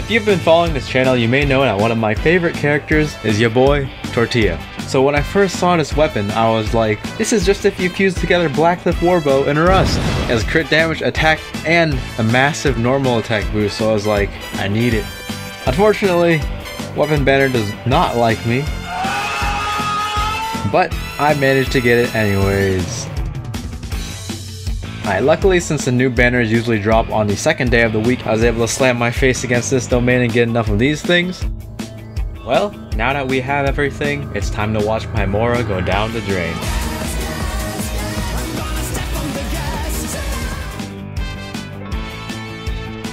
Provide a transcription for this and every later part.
If you've been following this channel, you may know that one of my favorite characters is your boy, Tortilla. So when I first saw this weapon, I was like, this is just if you fuse together Blackcliff Warbow and Rust. It has crit damage, attack, and a massive normal attack boost, so I was like, I need it. Unfortunately, Weapon Banner does not like me, but I managed to get it anyways. Alright, luckily since the new banners usually drop on the second day of the week, I was able to slam my face against this domain and get enough of these things. Well, now that we have everything, it's time to watch my Mora go down the drain.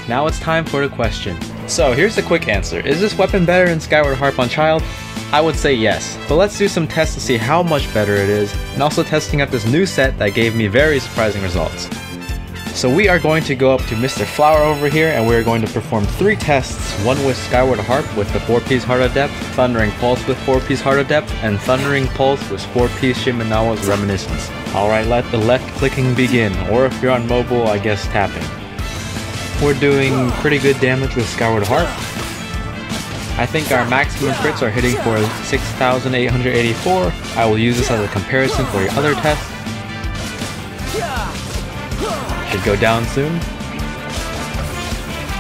Now it's time for the question. So here's the quick answer. Is this weapon better than Skyward Harp on Childe? I would say yes, but let's do some tests to see how much better it is, and also testing out this new set that gave me very surprising results. So we are going to go up to Mr. Flower over here, and we're going to perform 3 tests, one with Skyward Harp with the 4-piece Heart of Depth, Thundering Pulse with 4-piece Heart of Depth, and Thundering Pulse with 4-piece Shimenawa's Reminiscence. Alright, let the left clicking begin, or if you're on mobile, I guess tapping. We're doing pretty good damage with Skyward Harp. I think our maximum crits are hitting for 6,884. I will use this as a comparison for your other tests. Should go down soon.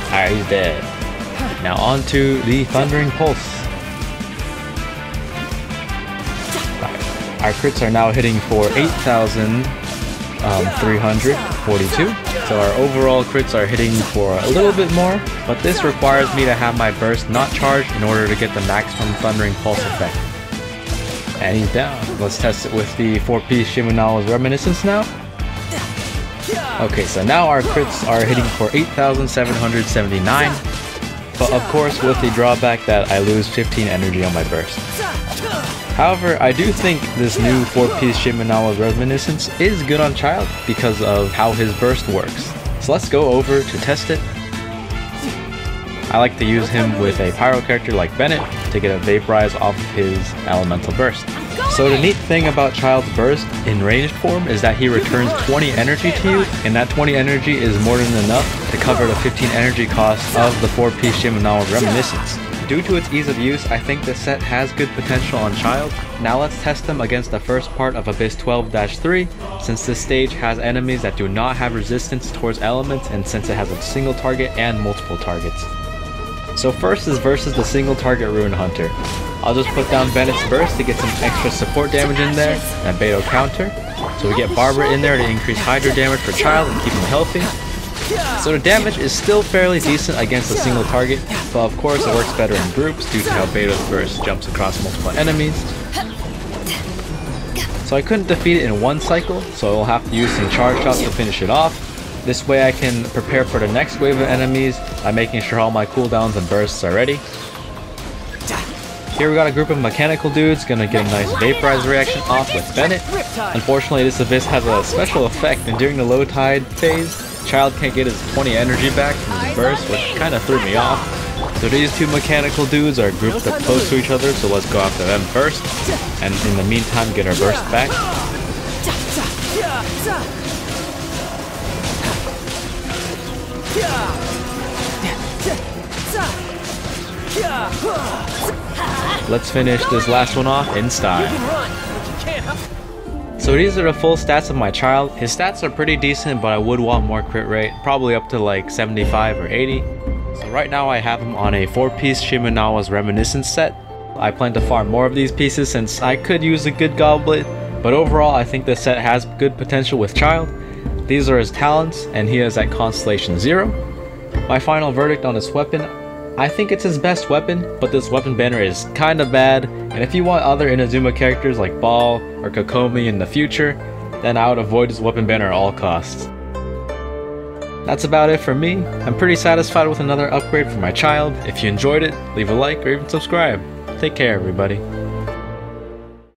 Alright, he's dead. Now on to the Thundering Pulse. Our crits are now hitting for 8,342. So our overall crits are hitting for a little bit more, but this requires me to have my burst not charged in order to get the maximum Thundering Pulse effect. And he's down. Let's test it with the 4-piece Shimenawa's Reminiscence now. Okay, so now our crits are hitting for 8,779, but of course with the drawback that I lose 15 energy on my burst. However, I do think this new 4-piece Shimenawa's Reminiscence is good on Childe because of how his burst works. So let's go over to test it. I like to use him with a Pyro character like Bennett to get a Vaporize off of his Elemental Burst. So the neat thing about Childe's burst in ranged form is that he returns 20 energy to you, and that 20 energy is more than enough to cover the 15 energy cost of the 4-piece Shimenawa's Reminiscence. Due to its ease of use, I think the set has good potential on Childe. Now let's test them against the first part of Abyss 12-3, since this stage has enemies that do not have resistance towards elements, and since it has a single target and multiple targets. So first is versus the single target Ruin Hunter. I'll just put down Bennett's burst to get some extra support damage in there, and Beto counter. So we get Barbara in there to increase Hydra damage for Childe and keep him healthy. So the damage is still fairly decent against a single target, but of course it works better in groups due to how Beto's burst jumps across multiple enemies. So I couldn't defeat it in one cycle, so I will have to use some charge shots to finish it off. This way I can prepare for the next wave of enemies by making sure all my cooldowns and bursts are ready. Here we got a group of mechanical dudes, gonna get a nice Vaporize reaction off with Bennett. Unfortunately this Abyss has a special effect, and during the low tide phase, Childe can't get his 20 energy back from his burst, which kinda threw me off. So these two mechanical dudes are grouped up close to each other, so let's go after them first, and in the meantime get our burst back. Let's finish this last one off in style. So these are the full stats of my Childe. His stats are pretty decent, but I would want more crit rate, probably up to like 75 or 80. So right now I have him on a 4-piece Shimenawa's Reminiscence set. I plan to farm more of these pieces since I could use a good goblet, but overall I think this set has good potential with Childe. These are his talents, and he is at Constellation 0. My final verdict on this weapon, I think it's his best weapon, but this weapon banner is kinda bad, and if you want other Inazuma characters like Ball or Kokomi in the future, then I would avoid this weapon banner at all costs. That's about it for me. I'm pretty satisfied with another upgrade for my Childe. If you enjoyed it, leave a like or even subscribe. Take care everybody.